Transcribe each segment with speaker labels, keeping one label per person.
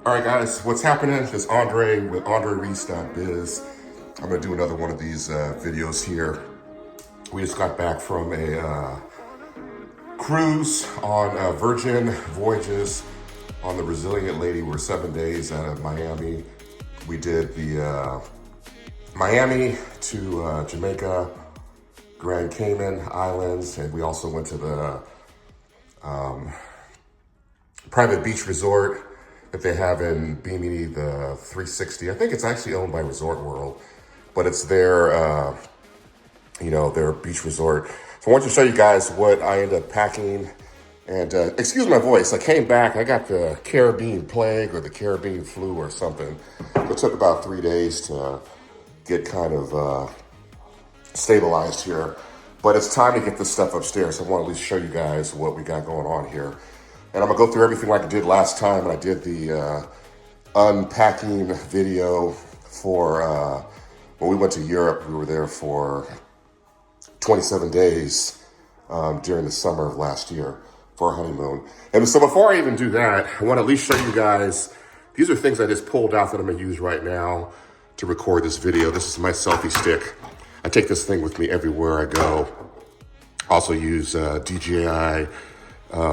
Speaker 1: All right, guys, what's happening? It's Andre with AndreReeseDotBiz. I'm gonna do another one of these videos here. We just got back from a cruise on Virgin Voyages on the Resilient Lady. We're 7 days out of Miami. We did the Miami to Jamaica, Grand Cayman Islands, and we also went to the private beach resort that they have in Bimini, the 360. I think it's actually owned by Resort World, but it's their, their beach resort. So I want to show you guys what I ended up packing. And excuse my voice, I came back, I got the Caribbean plague or the Caribbean flu or something. It took about 3 days to get kind of stabilized here. But it's time to get this stuff upstairs. I want to at least show you guys what we got going on here. And I'm gonna go through everything like I did last time. And I did the unpacking video for when we went to Europe. We were there for 27 days during the summer of last year for our honeymoon. And so before I even do that, I want to at least show you guys, these are things I just pulled out that I'm gonna use right now to record this video. This is my selfie stick. I take this thing with me everywhere I go. Also use DJI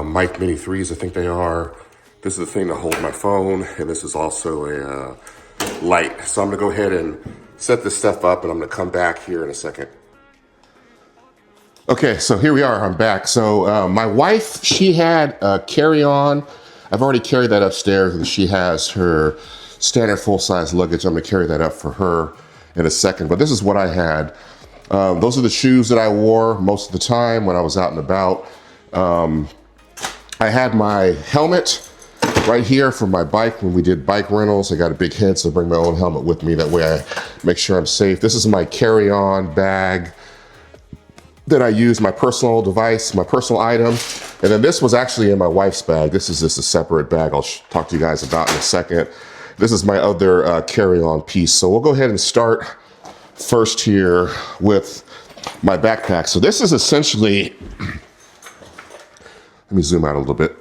Speaker 1: Mic Mini 3s, I think they are. This is the thing to hold my phone, and this is also a light. So I'm gonna go ahead and set this stuff up, and I'm gonna come back here in a second. Okay, so here we are, I'm back. So my wife, she had a carry-on. I've already carried that upstairs, and she has her standard full-size luggage. I'm gonna carry that up for her in a second, but this is what I had. Those are the shoes that I wore most of the time when I was out and about. I had my helmet right here for my bike when we did bike rentals. I got a big head, so I bring my own helmet with me. That way I make sure I'm safe. This is my carry-on bag that I use, my personal device, my personal item. And then this was actually in my wife's bag. This is just a separate bag I'll talk to you guys about in a second. This is my other carry-on piece. So we'll go ahead and start first here with my backpack. So this is essentially, let me zoom out a little bit.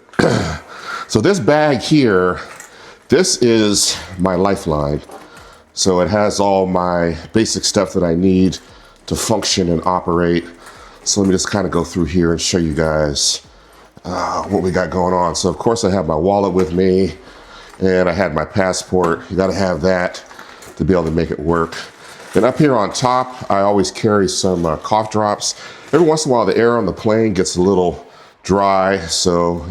Speaker 1: So this bag here, this is my lifeline. So it has all my basic stuff that I need to function and operate. So let me just kind of go through here and show you guys what we got going on. So of course I have my wallet with me, and I had my passport. You gotta have that to be able to make it work. Then up here on top, I always carry some cough drops. Every once in a while, the air on the plane gets a little dry, so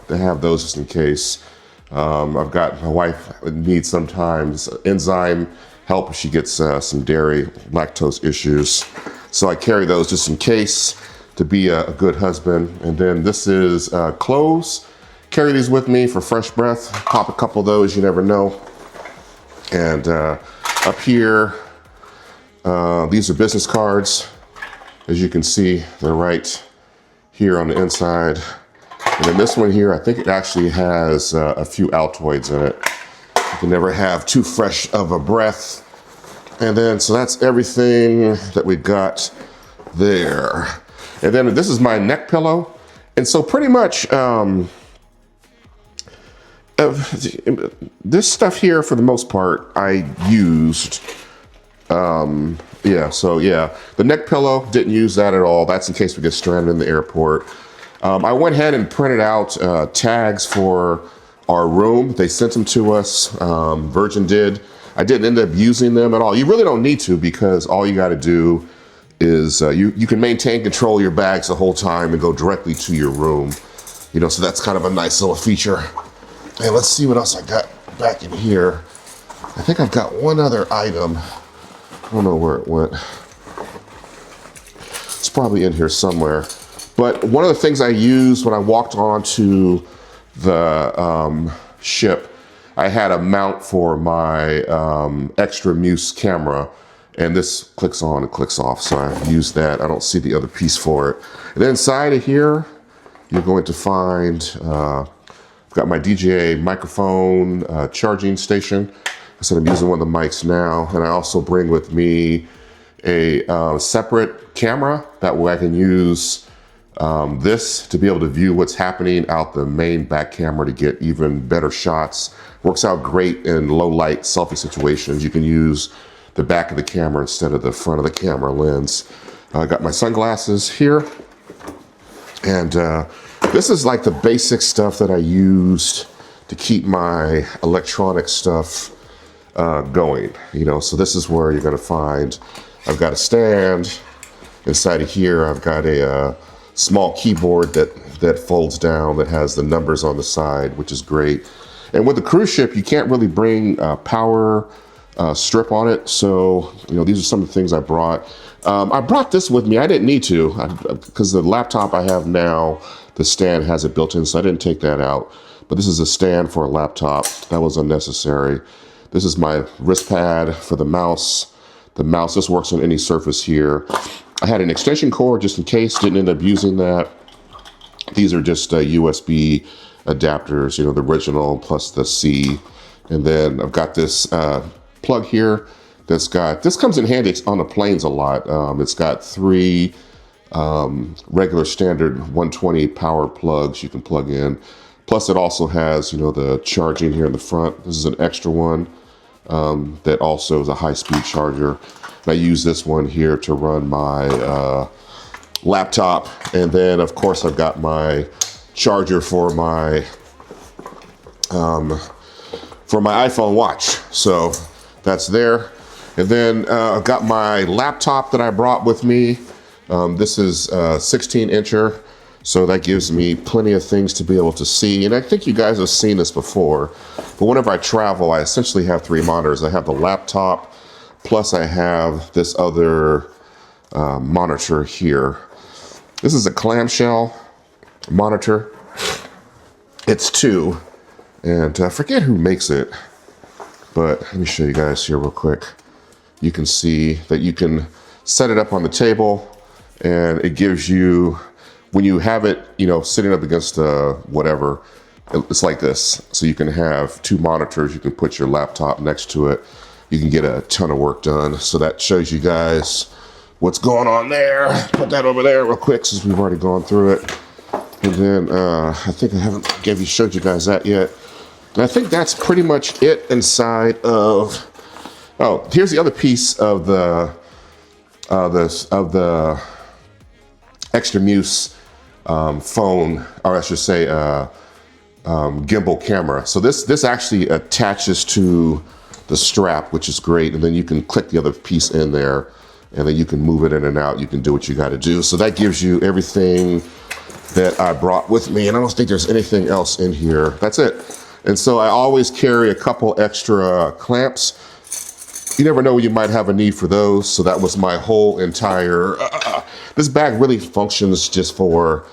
Speaker 1: I have those just in case. I've got, my wife needs sometimes enzyme help if she gets some dairy lactose issues. So I carry those just in case to be a good husband. And then this is clothes. Carry these with me for fresh breath. Pop a couple of those, you never know. And up here, these are business cards. As you can see, they're right here on the inside. And then this one here, I think it actually has a few Altoids in it. You can never have too fresh of a breath. And then, so that's everything that we got there. And then this is my neck pillow. And so pretty much, this stuff here, for the most part, I used. The neck pillow, didn't use that at all. That's in case we get stranded in the airport. I went ahead and printed out tags for our room. They sent them to us, Virgin did. I didn't end up using them at all. You really don't need to, because all you gotta do is, you can maintain control of your bags the whole time and go directly to your room. So that's kind of a nice little feature. Hey, let's see what else I got back in here. I think I've got one other item. I don't know where it went. It's probably in here somewhere. But one of the things I used when I walked onto the ship, I had a mount for my extra Muse camera, and this clicks on and clicks off. So I used that. I don't see the other piece for it. And then inside of here, you're going to find, I've got my DJI microphone charging station. I said I'm using one of the mics now, and I also bring with me a separate camera. That way I can use This, to be able to view what's happening out the main back camera to get even better shots, works out great in low light selfie situations. You can use the back of the camera instead of the front of the camera lens. I got my sunglasses here. And this is like the basic stuff that I used to keep my electronic stuff going, you know. So this is where you're gonna find, I've got a stand. Inside of here, I've got a small keyboard that folds down, that has the numbers on the side, which is great. And with the cruise ship, you can't really bring a power strip on it. So, you know, these are some of the things I brought. I brought this with me. I didn't need to, because the laptop I have now, the stand has it built in, so I didn't take that out. But this is a stand for a laptop. That was unnecessary. This is my wrist pad for the mouse. The mouse, this works on any surface here. I had an extension cord just in case, didn't end up using that. These are just USB adapters, you know, the original plus the C. And then I've got this plug here that's got, this comes in handy on the planes a lot. It's got 3 regular standard 120 power plugs you can plug in. Plus it also has, you know, the charging here in the front. This is an extra one that also is a high-speed charger. And I use this one here to run my laptop. And then of course I've got my charger for my iPhone watch. So that's there. And then I've got my laptop that I brought with me. This is a 16-incher, so that gives me plenty of things to be able to see. And I think you guys have seen this before, but whenever I travel, I essentially have 3 monitors. I have the laptop, plus I have this other monitor here. This is a clamshell monitor. It's 2, and I forget who makes it, but let me show you guys here real quick. You can see that you can set it up on the table, and it gives you, when you have it, you know, sitting up against whatever, it's like this. So you can have 2 monitors, you can put your laptop next to it. You can get a ton of work done. So that shows you guys what's going on there. Put that over there real quick since we've already gone through it. And then I think I haven't showed you guys that yet. And I think that's pretty much it inside of, oh, here's the other piece of the extra muse phone, or I should say gimbal camera. So this actually attaches to the strap, which is great. And then you can click the other piece in there, and then you can move it in and out. You can do what you got to do. So that gives you everything that I brought with me. And I don't think there's anything else in here. That's it. And so I always carry a couple extra clamps. You never know when you might have a need for those. So that was my whole entire, this bag really functions just for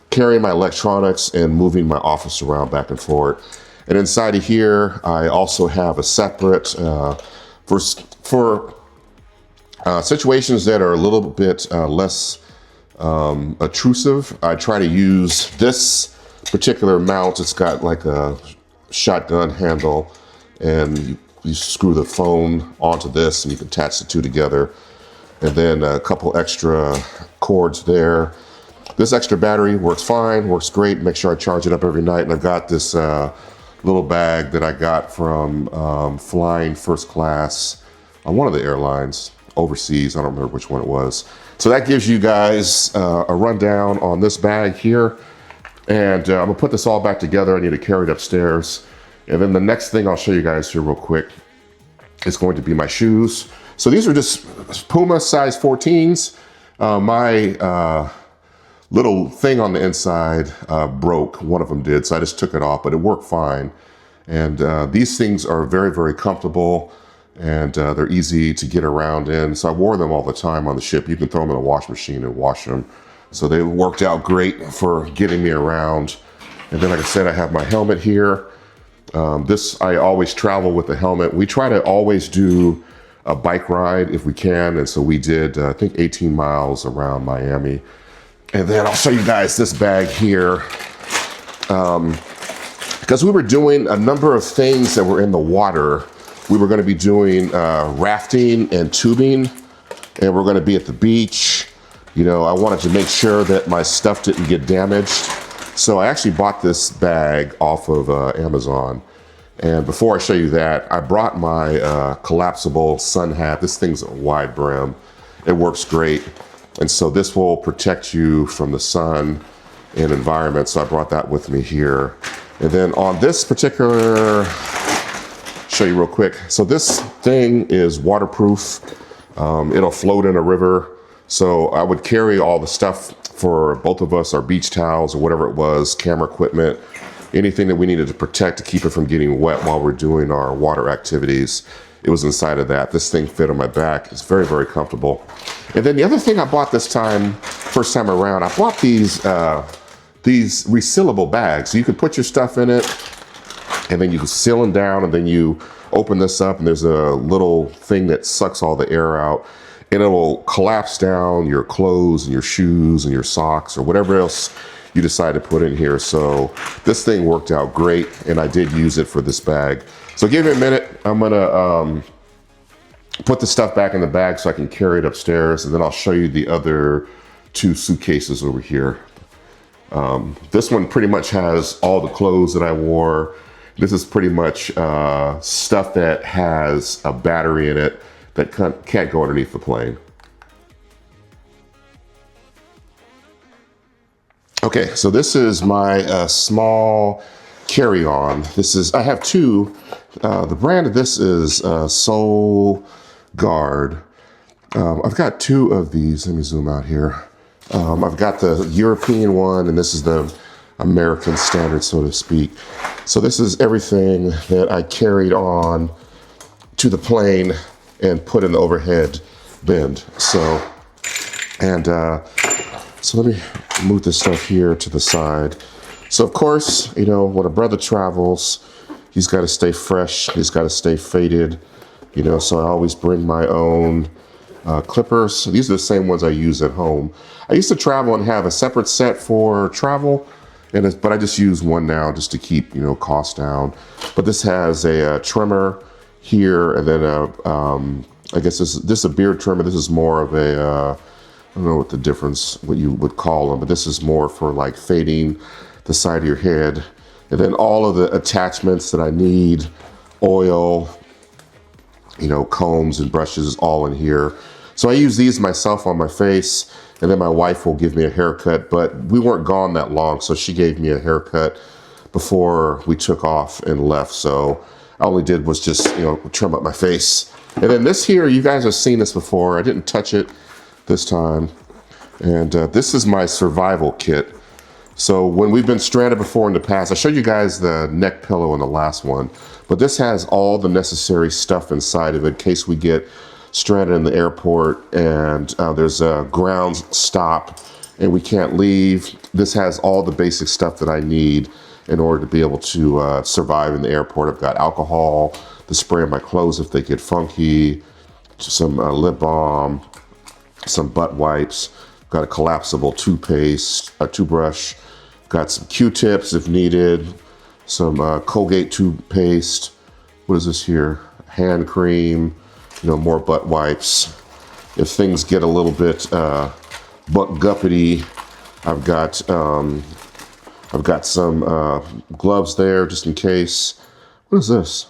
Speaker 1: carrying my electronics and moving my office around back and forth. And inside of here, I also have a separate, for situations that are a little bit less obtrusive, I try to use this particular mount. It's got like a shotgun handle, and you screw the phone onto this and you can attach the 2 together. And then a couple extra cords there. This extra battery works fine, works great. Make sure I charge it up every night. And I've got this little bag that I got from flying first class on one of the airlines overseas. I don't remember which one it was. So that gives you guys a rundown on this bag here. And I'm gonna put this all back together. I need to carry it upstairs. And then the next thing I'll show you guys here real quick is going to be my shoes. So these are just Puma size 14s. My little thing on the inside broke. One of them did, so I just took it off, but it worked fine. And these things are very, very comfortable, and they're easy to get around in. So I wore them all the time on the ship. You can throw them in a wash machine and wash them. So they worked out great for getting me around. And then, like I said, I have my helmet here. This, I always travel with the helmet. We try to always do a bike ride if we can. And so we did, I think 18 miles around Miami. And then I'll show you guys this bag here. Because we were doing a number of things that were in the water. We were gonna be doing rafting and tubing, and we're gonna be at the beach. I wanted to make sure that my stuff didn't get damaged. So I actually bought this bag off of Amazon. And before I show you that, I brought my collapsible sun hat. This thing's a wide brim. It works great. And so this will protect you from the sun and environment. So I brought that with me here. And then on this particular, show you real quick. So this thing is waterproof. It'll float in a river. So I would carry all the stuff for both of us, our beach towels or whatever it was, camera equipment, anything that we needed to protect to keep it from getting wet while we're doing our water activities. It was inside of that. This thing fit on my back. It's very, very comfortable. And then the other thing I bought this time, first time around, I bought these resealable bags. So you can put your stuff in it and then you can seal them down, and then you open this up and there's a little thing that sucks all the air out. And it will collapse down your clothes and your shoes and your socks or whatever else you decide to put in here. So this thing worked out great, and I did use it for this bag. So give me a minute. I'm gonna put the stuff back in the bag so I can carry it upstairs, and then I'll show you the other 2 suitcases over here. This one pretty much has all the clothes that I wore. This is pretty much stuff that has a battery in it that can't go underneath the plane. Okay, so this is my small carry-on. I have 2. The brand of this is Soul Guard. I've got 2 of these. Let me zoom out here. I've got the European one, and this is the American standard, so to speak. So this is everything that I carried on to the plane and put in the overhead bin. So let me move this stuff here to the side. So of course, when a brother travels, he's got to stay fresh. He's got to stay faded. So I always bring my own clippers. These are the same ones I use at home. I used to travel and have a separate set for travel, but I just use one now just to keep costs down. But this has a trimmer here, and then I guess this is a beard trimmer. This is more of a I don't know what you would call them, but this is more for like fading the side of your head. And then all of the attachments that I need, oil, combs and brushes, all in here. So I use these myself on my face, and then my wife will give me a haircut, but we weren't gone that long, so she gave me a haircut before we took off and left. So all I did was just, trim up my face. And then this here, you guys have seen this before. I didn't touch it this time. And this is my survival kit. So when we've been stranded before in the past, I showed you guys the neck pillow in the last one, but this has all the necessary stuff inside of it in case we get stranded in the airport and there's a ground stop and we can't leave. This has all the basic stuff that I need in order to be able to survive in the airport. I've got alcohol to spray on my clothes if they get funky, some lip balm, some butt wipes, got a collapsible toothpaste, a toothbrush, got some Q-tips if needed, some Colgate toothpaste. What is this here? Hand cream, more butt wipes. If things get a little bit butt guppity, I've got some gloves there just in case. What is this?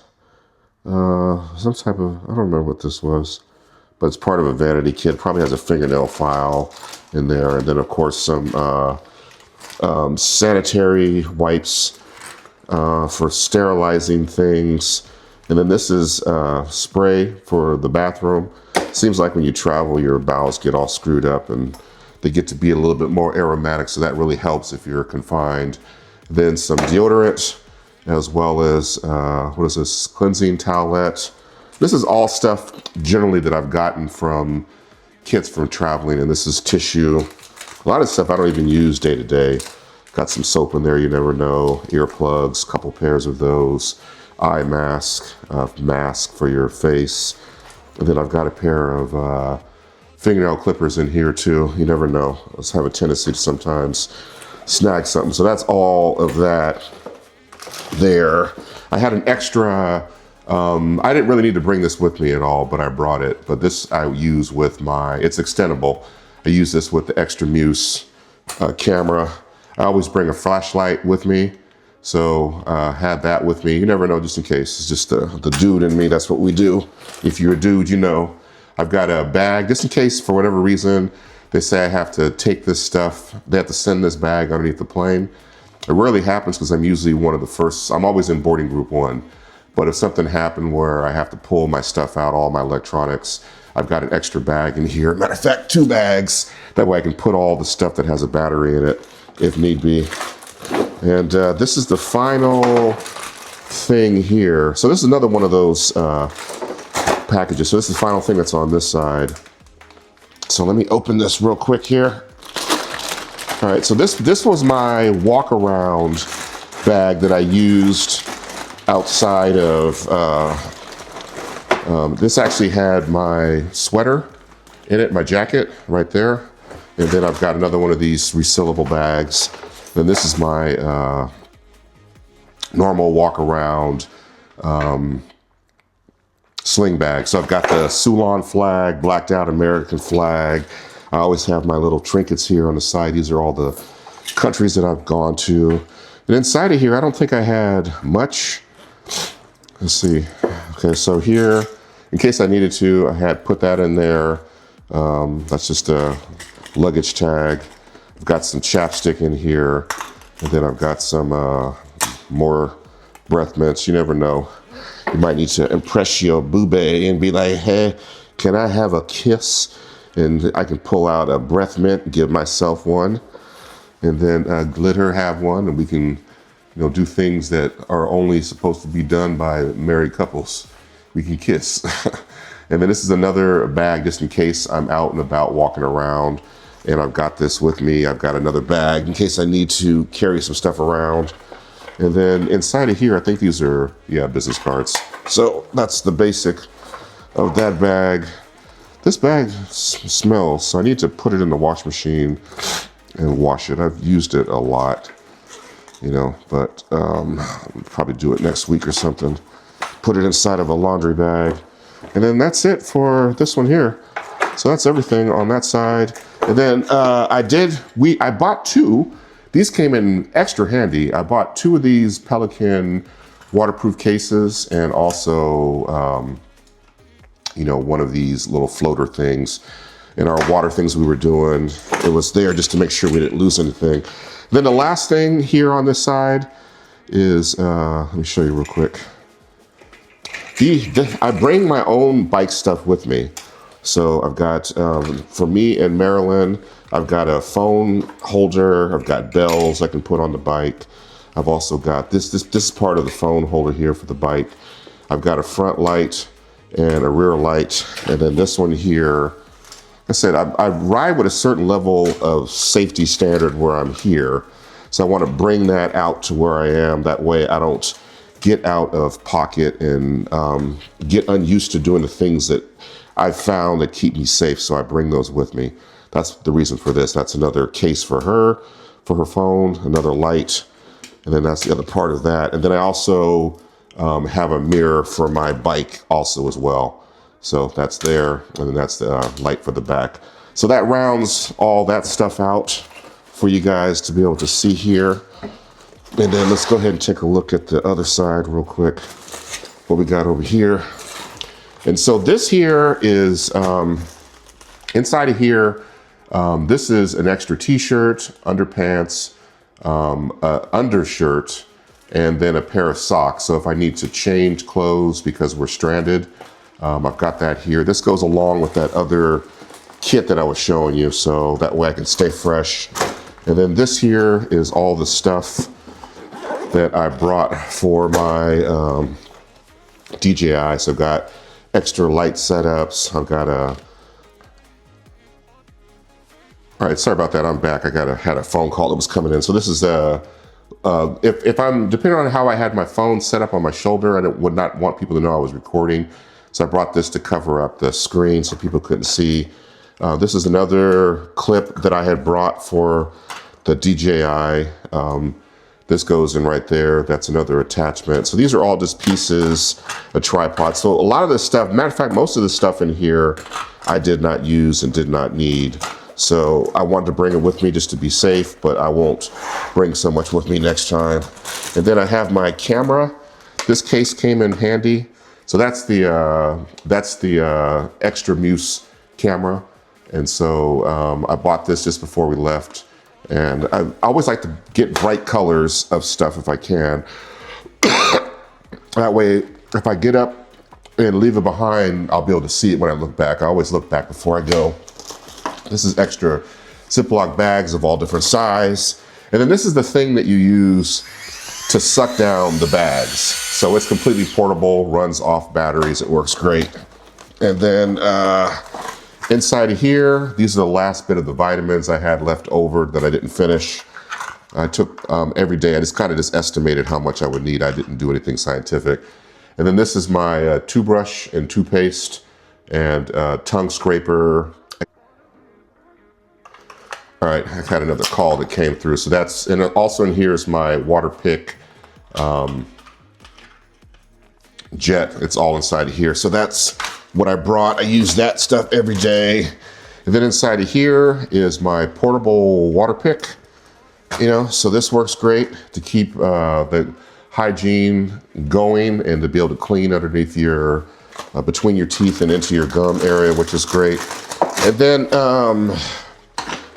Speaker 1: Some type of, I don't remember what this was, but it's part of a vanity kit. Probably has a fingernail file in there. And then of course some sanitary wipes for sterilizing things. And then this is spray for the bathroom. Seems like when you travel, your bowels get all screwed up and they get to be a little bit more aromatic. So that really helps if you're confined. Then some deodorant, as well as, what is this? Cleansing towelette. This is all stuff generally that I've gotten from kits from traveling. And this is tissue. A lot of stuff I don't even use day to day. Got some soap in there, you never know. Earplugs, couple pairs of those. Eye mask, mask for your face. And then I've got a pair of fingernail clippers in here too. You never know. I have a tendency to sometimes snag something. So that's all of that there. I had an extra, I didn't really need to bring this with me at all, but I brought it. But this I use with it's extendable. I use this with the Extra Muse camera. I always bring a flashlight with me. So had that with me. You never know, just in case. It's just the dude in me. That's what we do. If you're a dude, you know. I've got a bag just in case, for whatever reason, they say I have to take this stuff. They have to send this bag underneath the plane. It rarely happens because I'm usually one of the first. I'm always in boarding group 1. But if something happened where I have to pull my stuff out, all my electronics, I've got an extra bag in here. Matter of fact, 2 bags. That way I can put all the stuff that has a battery in it if need be. And this is the final thing here. So this is another one of those packages. So this is the final thing that's on this side. So let me open this real quick here. All right, so this was my walk around bag that I used outside of, this actually had my sweater in it, my jacket right there. And then I've got another one of these resealable bags. Then this is my normal walk around sling bag. So I've got the Ceylon flag, blacked out American flag. I always have my little trinkets here on the side. These are all the countries that I've gone to. And inside of here, I don't think I had much. Let's see. Okay, so here, in case I needed to, I had put that in there. That's just a luggage tag. I've got some chapstick in here. And then I've got some more breath mints. You never know. You might need to impress your boobay and be like, hey, can I have a kiss? And I can pull out a breath mint and give myself one. And then glitter have one. And we can, you know, do things that are only supposed to be done by married couples. We can kiss. And then this is another bag just in case I'm out and about walking around. And I've got this with me. I've got another bag in case I need to carry some stuff around. And then inside of here, I think these are, yeah, business cards. So that's the basic of that bag. This bag smells, so I need to put it in the wash machine and wash it. I've used it a lot, you know, but I'll probably do it next week or something. Put it inside of a laundry bag. And then that's it for this one here. So that's everything on that side. And then I bought 2. These came in extra handy. I bought 2 of these Pelican waterproof cases and also, you know, one of these little floater things. In our water things we were doing, it was there just to make sure we didn't lose anything. Then the last thing here on this side is, let me show you real quick. I bring my own bike stuff with me. So I've got, for me in Maryland, I've got a phone holder. I've got bells I can put on the bike. I've also got this is part of the phone holder here for the bike. I've got a front light and a rear light. And then this one here, like I said, I ride with a certain level of safety standard where I'm here. So I want to bring that out to where I am. That way I don't get out of pocket and get unused to doing the things that I've found that keep me safe. So I bring those with me. That's the reason for this. That's another case for her phone, another light. And then that's the other part of that. And then I also have a mirror for my bike also as well. So that's there. And then that's the light for the back. So that rounds all that stuff out for you guys to be able to see here. And then let's go ahead and take a look at the other side real quick. What we got over here. And so this here is, inside of here, this is an extra t-shirt, underpants, undershirt, and then a pair of socks. So if I need to change clothes because we're stranded, I've got that here. This goes along with that other kit that I was showing you, so that way I can stay fresh. And then this here is all the stuff that I brought for my DJI. So I've got extra light setups. I've got a, all right, sorry about that, I'm back. I had a phone call that was coming in. So this is if I'm, depending on how I had my phone set up on my shoulder, I would not want people to know I was recording. So I brought this to cover up the screen so people couldn't see. This is another clip that I had brought for the DJI. This goes in right there. That's another attachment. So these are all just pieces, a tripod. So a lot of this stuff, matter of fact, most of the stuff in here, I did not use and did not need. So I wanted to bring it with me just to be safe, but I won't bring so much with me next time. And then I have my camera. This case came in handy. So that's the extra muse camera. And so I bought this just before we left. And I always like to get bright colors of stuff if I can. That way, if I get up and leave it behind, I'll be able to see it when I look back. I always look back before I go. This is extra Ziploc bags of all different size. And then this is the thing that you use to suck down the bags. So it's completely portable, runs off batteries, it works great. And then inside of here, these are the last bit of the vitamins I had left over that I didn't finish. I took every day, I just kind of just estimated how much I would need. I didn't do anything scientific. And then this is my toothbrush and toothpaste and tongue scraper. All right, I had another call that came through. So that's, and also in here is my water pick jet. It's all inside of here. So that's what I brought. I use that stuff every day. And then inside of here is my portable water pick. You know, so this works great to keep the hygiene going and to be able to clean underneath your, between your teeth and into your gum area, which is great. And then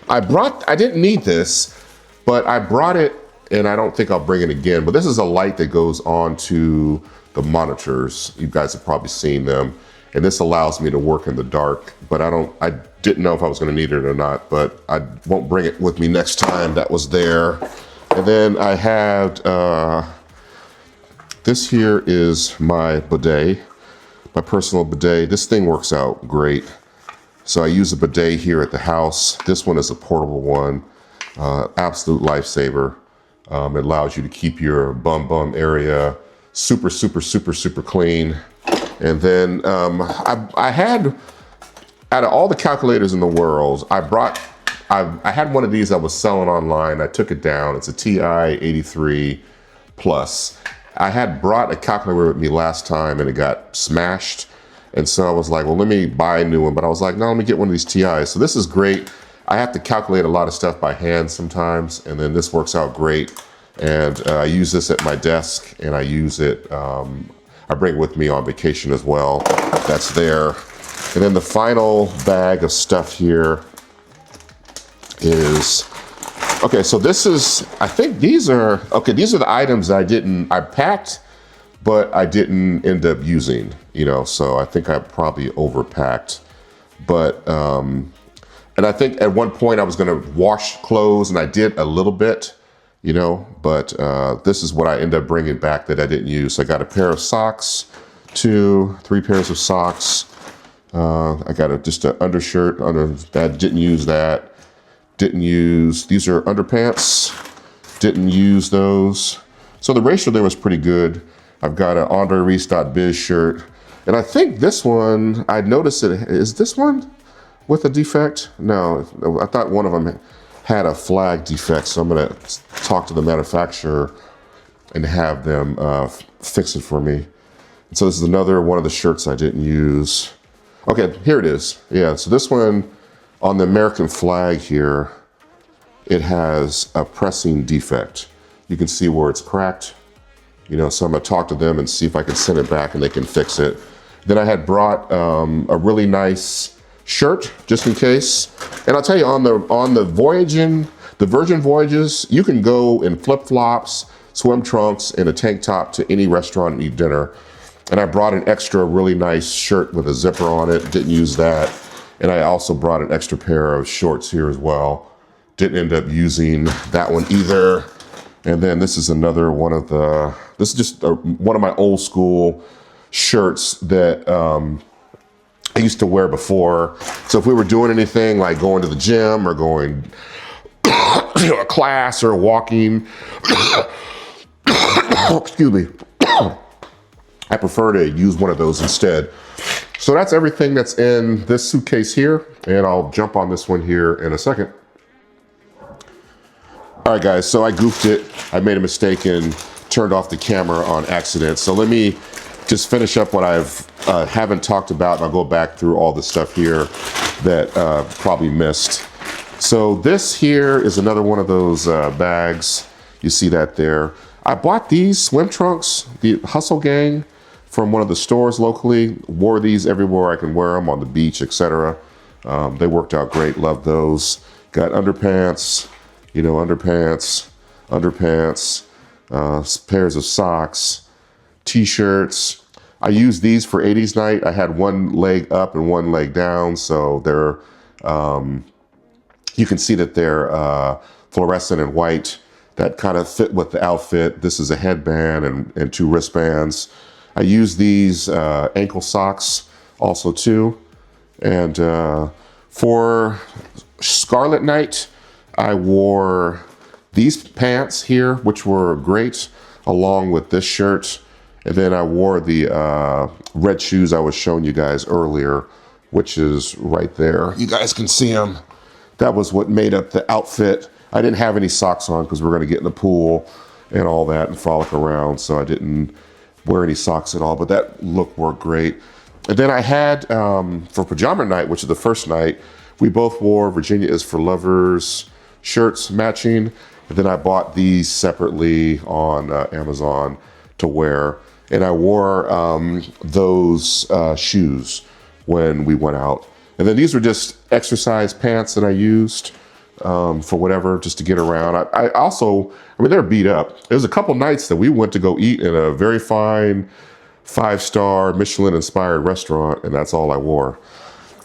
Speaker 1: I didn't need this, but I brought it, and I don't think I'll bring it again, but this is a light that goes on to the monitors. You guys have probably seen them. And this allows me to work in the dark, but I didn't know if I was gonna need it or not, but I won't bring it with me next time. That was there. And then I had, this here is my bidet, my personal bidet. This thing works out great. So I use a bidet here at the house. This one is a portable one, absolute lifesaver. It allows you to keep your bum area super, super, super, super clean. And then I had, out of all the calculators in the world, I had one of these I was selling online. I took it down. It's a TI-83 Plus. I had brought a calculator with me last time and it got smashed. And so I was like, well, let me buy a new one. But I was like, no, let me get one of these TIs. So this is great. I have to calculate a lot of stuff by hand sometimes. And then this works out great. And I use this at my desk and I use it, I bring it with me on vacation as well. That's there. And then the final bag of stuff here is, okay, so this is, I think these are the items I packed, but I didn't end up using, you know, so I think I probably overpacked. But, and I think at one point I was gonna wash clothes and I did a little bit, you know, but this is what I ended up bringing back that I didn't use. I got a pair of socks, 3 pairs of socks. I got just an undershirt, didn't use that. Didn't use, these are underpants, didn't use those. So the ratio there was pretty good. I've got an AndreReese.Biz shirt. And I think this one, I noticed it, is this one with a defect? No, I thought one of them had a flag defect, so I'm gonna talk to the manufacturer and have them fix it for me. And so this is another one of the shirts I didn't use. Okay, here it is. Yeah, so this one on the American flag here, it has a pressing defect. You can see where it's cracked. You know, so I'm gonna talk to them and see if I can send it back and they can fix it. Then I had brought a really nice shirt just in case. And I'll tell you, on the Virgin Voyages, you can go in flip-flops, swim trunks, and a tank top to any restaurant and eat dinner. And I brought an extra really nice shirt with a zipper on it, didn't use that. And I also brought an extra pair of shorts here as well. Didn't end up using that one either. And then this is another one of the, this is just one of my old school shirts that I used to wear before. So if we were doing anything like going to the gym or going to a class or walking, excuse me, I prefer to use one of those instead. So that's everything that's in this suitcase here, and I'll jump on this one here in a second. All right, guys, so I goofed it. I made a mistake and turned off the camera on accident. So let me just finish up what I've haven't talked about, and I'll go back through all the stuff here that probably missed. So this here is another one of those bags. You see that there. I bought these swim trunks, the Hustle Gang, from one of the stores locally. Wore these everywhere I can wear them, on the beach, etc. They worked out great, love those. Got underpants, you know, underpants, pairs of socks, t-shirts. I used these for 80s night. I had one leg up and one leg down, so they're, you can see that they're fluorescent and white. That kind of fit with the outfit. This is a headband and 2 wristbands. I use these ankle socks also too. And for Scarlet Night, I wore these pants here, which were great, along with this shirt. And then I wore the red shoes I was showing you guys earlier, which is right there. You guys can see them. That was what made up the outfit. I didn't have any socks on because we're going to get in the pool and all that and frolic around, so I didn't wear any socks at all, but that look worked great. And then I had, for pajama night, which is the first night, we both wore Virginia is for Lovers shirts matching. And then I bought these separately on Amazon to wear. And I wore those shoes when we went out. And then these were just exercise pants that I used for whatever, just to get around. I also, they're beat up. There's a couple nights that we went to go eat in a very fine 5-star Michelin-inspired restaurant, and that's all I wore.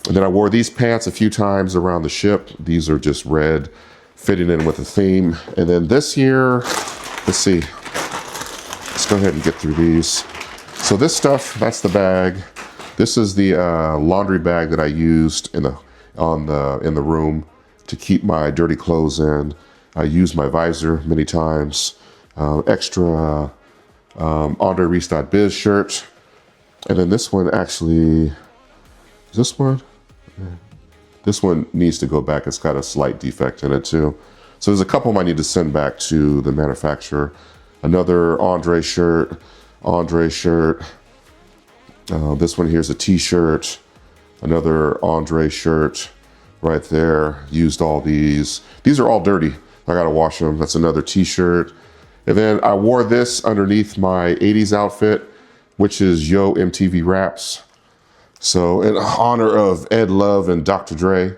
Speaker 1: And then I wore these pants a few times around the ship. These are just red, fitting in with the theme. And then this here, let's see. Let's go ahead and get through these. So this stuff, that's the bag. This is the laundry bag that I used in the room to keep my dirty clothes in. I used my visor many times. Extra AndreReese.Biz shirt. And then this one actually, is this one? This one needs to go back. It's got a slight defect in it too. So there's a couple I need to send back to the manufacturer. Another Andre shirt. This one here's a t-shirt. Another Andre shirt right there. Used all these. These are all dirty. I gotta wash them. That's another t-shirt. And then I wore this underneath my 80s outfit, which is Yo MTV Raps. So in honor of Ed Love and Dr. Dre,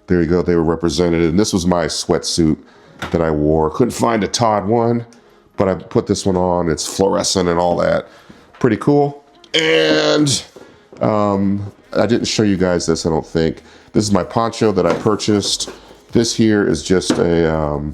Speaker 1: there you go, they were represented. And this was my sweatsuit that I wore. Couldn't find a Todd one, but I put this one on. It's fluorescent and all that. Pretty cool. And I didn't show you guys this, I don't think. This is my poncho that I purchased. This here is just a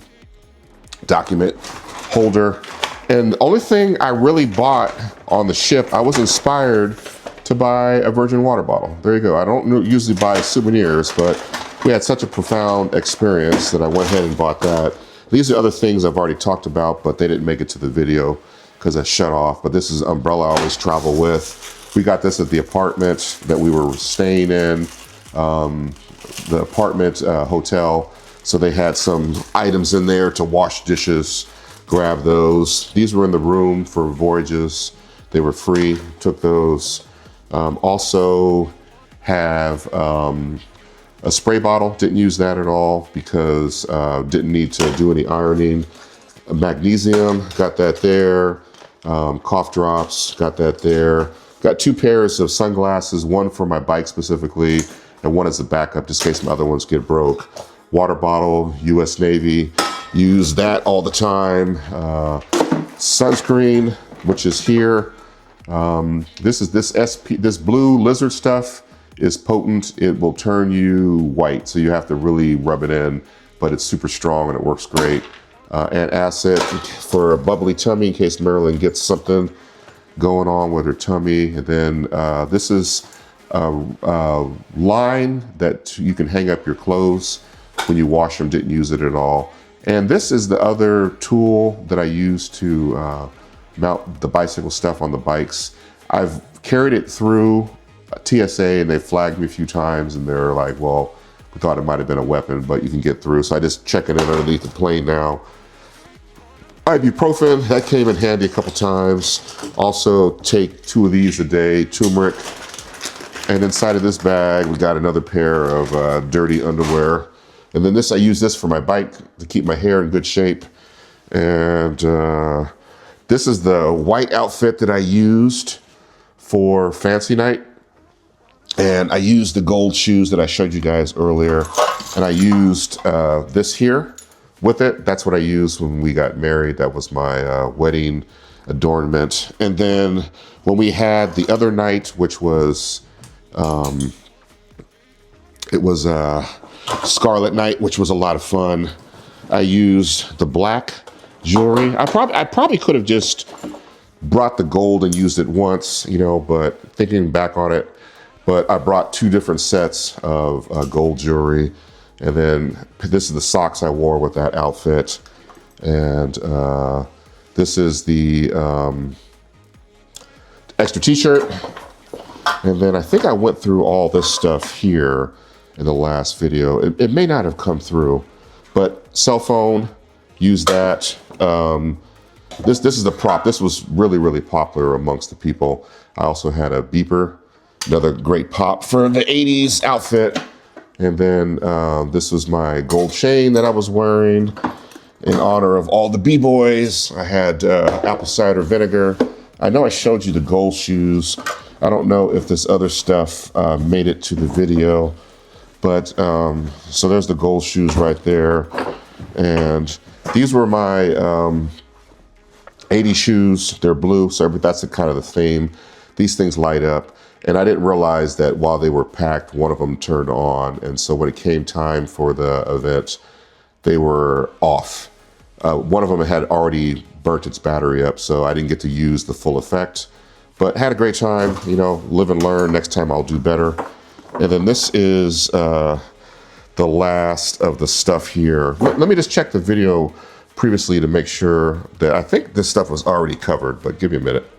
Speaker 1: document holder. And the only thing I really bought on the ship, I was inspired to buy a virgin water bottle. There you go. I don't usually buy souvenirs, but we had such a profound experience that I went ahead and bought that. These are other things I've already talked about, but they didn't make it to the video because I shut off. But this is an umbrella I always travel with. We got this at the apartment that we were staying in, the apartment hotel. So they had some items in there to wash dishes, grab those. These were in the room for Voyages. They were free, took those. Also have a spray bottle, didn't use that at all because didn't need to do any ironing. Magnesium, got that there. Cough drops, got that there. Got 2 pairs of sunglasses, one for my bike specifically, and one as a backup just in case my other ones get broke. Water bottle, US Navy, use that all the time. Sunscreen, which is here. This blue lizard stuff is potent. It will turn you white, so you have to really rub it in, but it's super strong and it works great. Antacid for a bubbly tummy in case Marilyn gets something going on with her tummy. And then this is a line that you can hang up your clothes when you wash them. Didn't use it at all. And this is the other tool that I use to mount the bicycle stuff on the bikes. I've carried it through TSA and they flagged me a few times and they're like, well, we thought it might have been a weapon, but you can get through. So I just check it in underneath the plane now. Ibuprofen, that came in handy a couple times. Also take 2 of these a day, turmeric. And inside of this bag, we got another pair of dirty underwear. And then I use this for my bike to keep my hair in good shape. And this is the white outfit that I used for fancy night. And I used the gold shoes that I showed you guys earlier. And I used this here with it. That's what I used when we got married. That was my wedding adornment. And then when we had the other night, which was, it was Scarlet Night, which was a lot of fun. I used the black jewelry. I probably could have just brought the gold and used it once, you know, but thinking back on it, but I brought 2 different sets of gold jewelry. And then this is the socks I wore with that outfit. And this is the extra t-shirt. And then I think I went through all this stuff here in the last video. It may not have come through, but cell phone, use that. This is the prop. This was really, really popular amongst the people. I also had a beeper, another great pop for the 80s outfit. And then this was my gold chain that I was wearing in honor of all the B-boys. I had apple cider vinegar. I know I showed you the gold shoes. I don't know if this other stuff made it to the video, but so there's the gold shoes right there. And these were my 80 shoes. They're blue, so that's kind of the theme. These things light up. And I didn't realize that while they were packed, one of them turned on. And so when it came time for the event, they were off. One of them had already burnt its battery up, so I didn't get to use the full effect. But had a great time, you know, live and learn. Next time I'll do better. And then this is the last of the stuff here. Let me just check the video previously to make sure that I think this stuff was already covered, but give me a minute.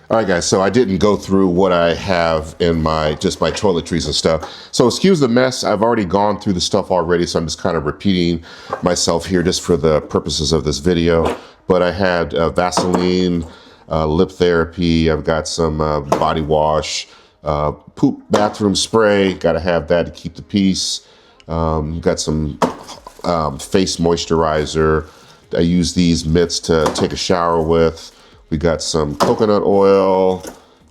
Speaker 1: All right, guys, so I didn't go through what I have in just my toiletries and stuff. So excuse the mess. I've already gone through the stuff already, so I'm just kind of repeating myself here just for the purposes of this video. But I had Vaseline, lip therapy. I've got some body wash, poop bathroom spray. Got to have that to keep the peace. Got some face moisturizer. I use these mitts to take a shower with. We got some coconut oil.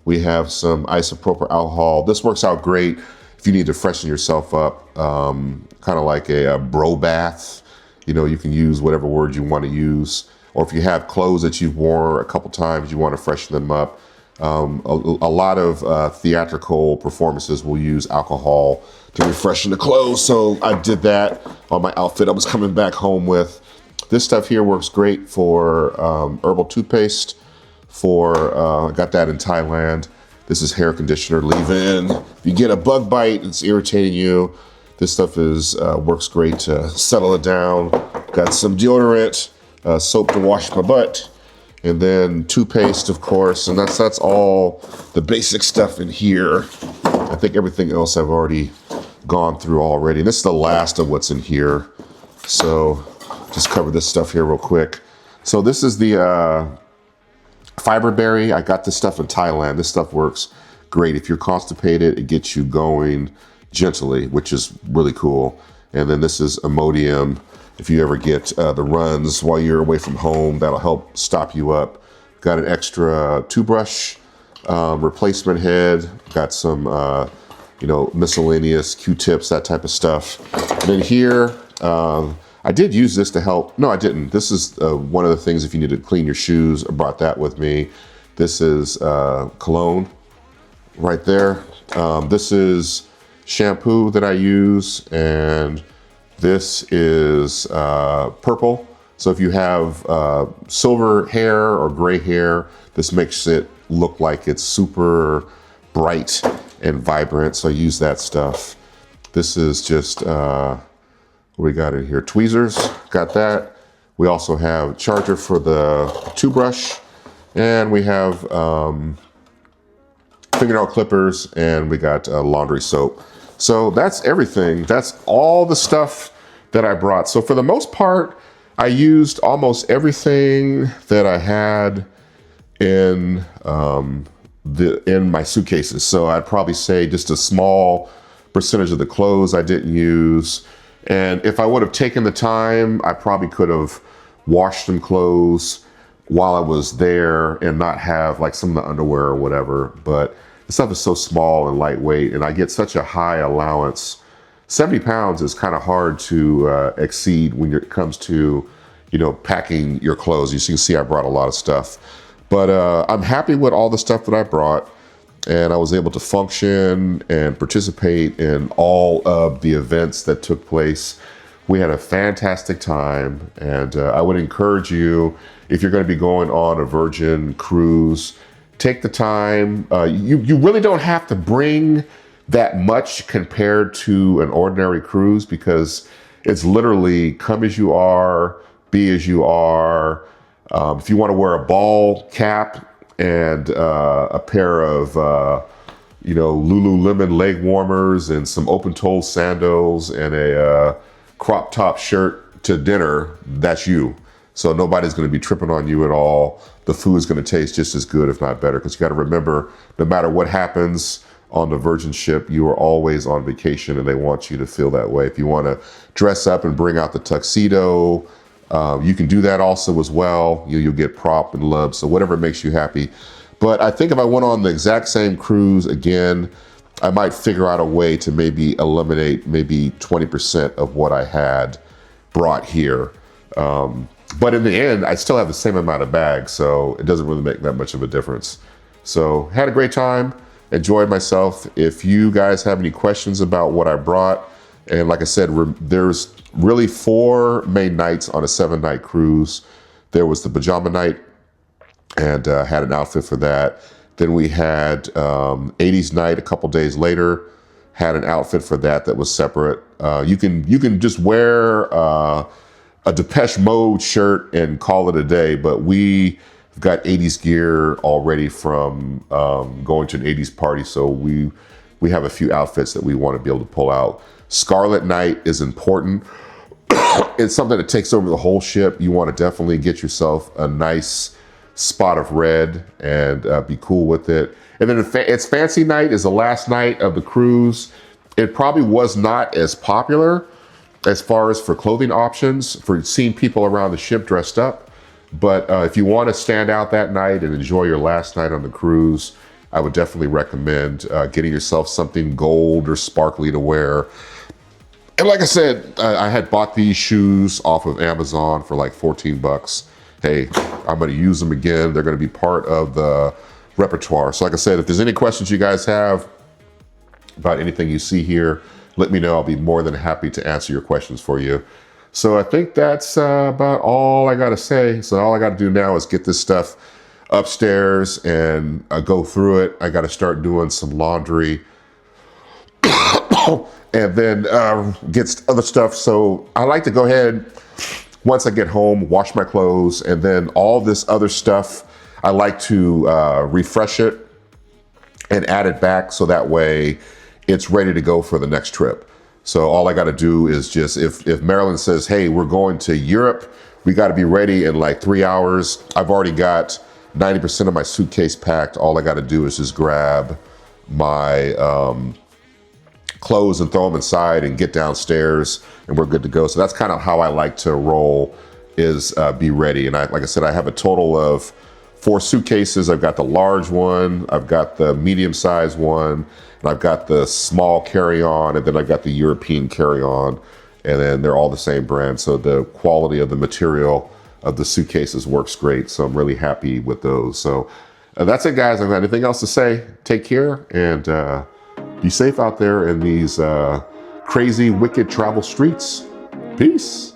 Speaker 1: We have some isopropyl alcohol. This works out great if you need to freshen yourself up, kind of like a bro bath. You know, you can use whatever word you want to use. Or if you have clothes that you've worn a couple times, you want to freshen them up. A lot of theatrical performances will use alcohol to refreshen the clothes. So I did that on my outfit I was coming back home with. This stuff here works great for herbal toothpaste. I got that in Thailand. This is hair conditioner leave-in. If you get a bug bite, it's irritating you. This stuff works great to settle it down. Got some deodorant, soap to wash my butt, and then toothpaste, of course. And that's all the basic stuff in here. I think everything else I've already gone through already. And this is the last of what's in here. So just cover this stuff here real quick. So this is the Fiberberry. I got this stuff in Thailand. This stuff works great. If you're constipated, it gets you going gently, which is really cool. And then this is Imodium. If you ever get the runs while you're away from home, that'll help stop you up. Got an extra toothbrush, replacement head. Got some, miscellaneous Q-tips, that type of stuff. And then here, I did use this to help. No, I didn't. This is one of the things if you need to clean your shoes. I brought that with me. This is cologne right there. This is shampoo that I use, and this is purple. So if you have silver hair or gray hair, this makes it look like it's super bright and vibrant. So I use that stuff. This is just what we got in here? Tweezers, got that. We also have a charger for the toothbrush, and we have fingernail clippers, and we got laundry soap. So that's everything. That's all the stuff that I brought. So for the most part, I used almost everything that I had in my suitcases. So I'd probably say just a small percentage of the clothes I didn't use. And if I would have taken the time, I probably could have washed some clothes while I was there and not have like some of the underwear or whatever. But the stuff is so small and lightweight, and I get such a high allowance. 70 pounds is kind of hard to exceed when it comes to, packing your clothes. You can see I brought a lot of stuff. But I'm happy with all the stuff that I brought, and I was able to function and participate in all of the events that took place. We had a fantastic time, and I would encourage you, if you're going to be going on a Virgin cruise, take the time. You really don't have to bring that much compared to an ordinary cruise, because it's literally come as you are, be as you are. If you want to wear a ball cap and a pair of, Lululemon leg warmers and some open-toe sandals and a crop top shirt to dinner, that's you. So nobody's going to be tripping on you at all. The food's going to taste just as good, if not better, because you got to remember, no matter what happens on the Virgin ship, you are always on vacation, and they want you to feel that way. If you want to dress up and bring out the tuxedo, you can do that also as well. You'll get prop and love, so whatever makes you happy. But I think if I went on the exact same cruise again, I might figure out a way to maybe eliminate maybe 20% of what I had brought here. But in the end, I still have the same amount of bags, so it doesn't really make that much of a difference. So had a great time, enjoyed myself. If you guys have any questions about what I brought, and like I said, there's really 4 main nights on a 7-night cruise. There was the pajama night, and had an outfit for that. Then we had 80s night a couple days later, had an outfit for that was separate. You can just wear a Depeche Mode shirt and call it a day, but we've got 80s gear already from going to an 80s party, so we have a few outfits that we want to be able to pull out. Scarlet night is important. It's something that takes over the whole ship. You want to definitely get yourself a nice spot of red and be cool with it. And then it's fancy night is the last night of the cruise. It probably was not as popular as far as for clothing options, for seeing people around the ship dressed up. But if you want to stand out that night and enjoy your last night on the cruise, I would definitely recommend getting yourself something gold or sparkly to wear. And like I said, I had bought these shoes off of Amazon for like 14 bucks. Hey, I'm going to use them again. They're going to be part of the repertoire. So like I said, if there's any questions you guys have about anything you see here, let me know. I'll be more than happy to answer your questions for you. So I think that's about all I got to say. So all I got to do now is get this stuff upstairs and go through it. I got to start doing some laundry and then get other stuff. So I like to go ahead, once I get home, wash my clothes, and then all this other stuff, I like to refresh it and add it back so that way it's ready to go for the next trip. So all I got to do is just, if Marilyn says, hey, we're going to Europe, we got to be ready in like 3 hours. I've already got 90% of my suitcase packed. All I got to do is just grab my clothes and throw them inside and get downstairs, and we're good to go. So that's kind of how I like to roll, is be ready. And like I said, I have a total of 4 suitcases. I've got the large one, I've got the medium-sized one, and I've got the small carry-on, and then I've got the European carry-on, and then they're all the same brand. So the quality of the material of the suitcases works great. So I'm really happy with those. So that's it, guys. I don't have anything else to say. Take care and be safe out there in these crazy, wicked travel streets. Peace.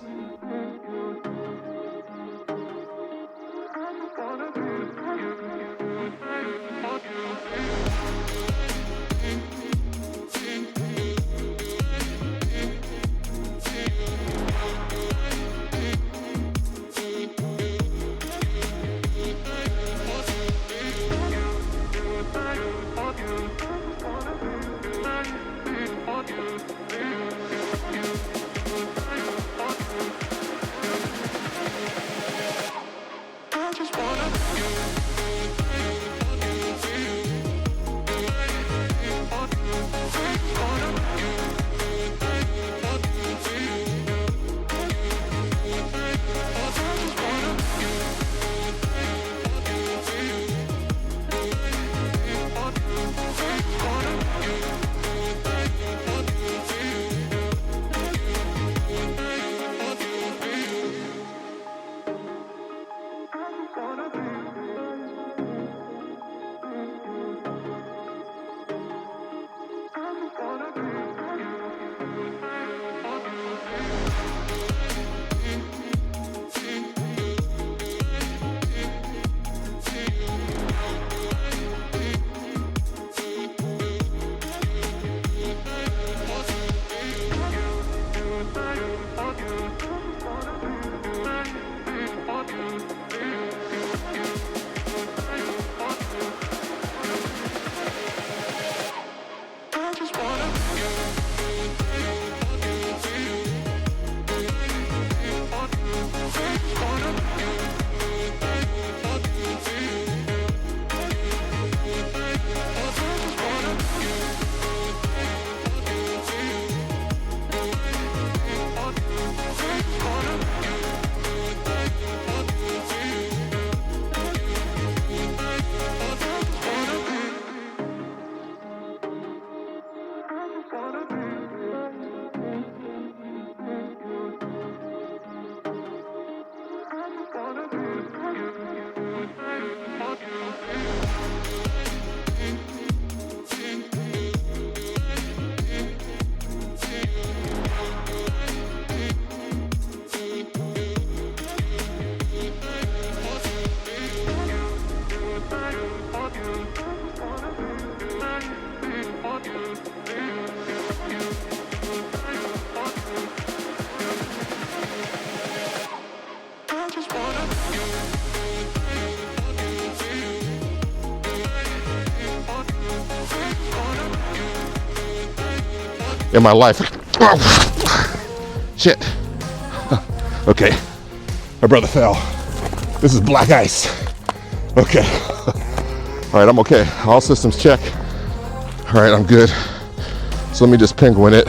Speaker 1: in my life. Shit. Okay, my brother fell. This is black ice. Okay. All right, I'm okay. All systems check. All right, I'm good. So let me just penguin it.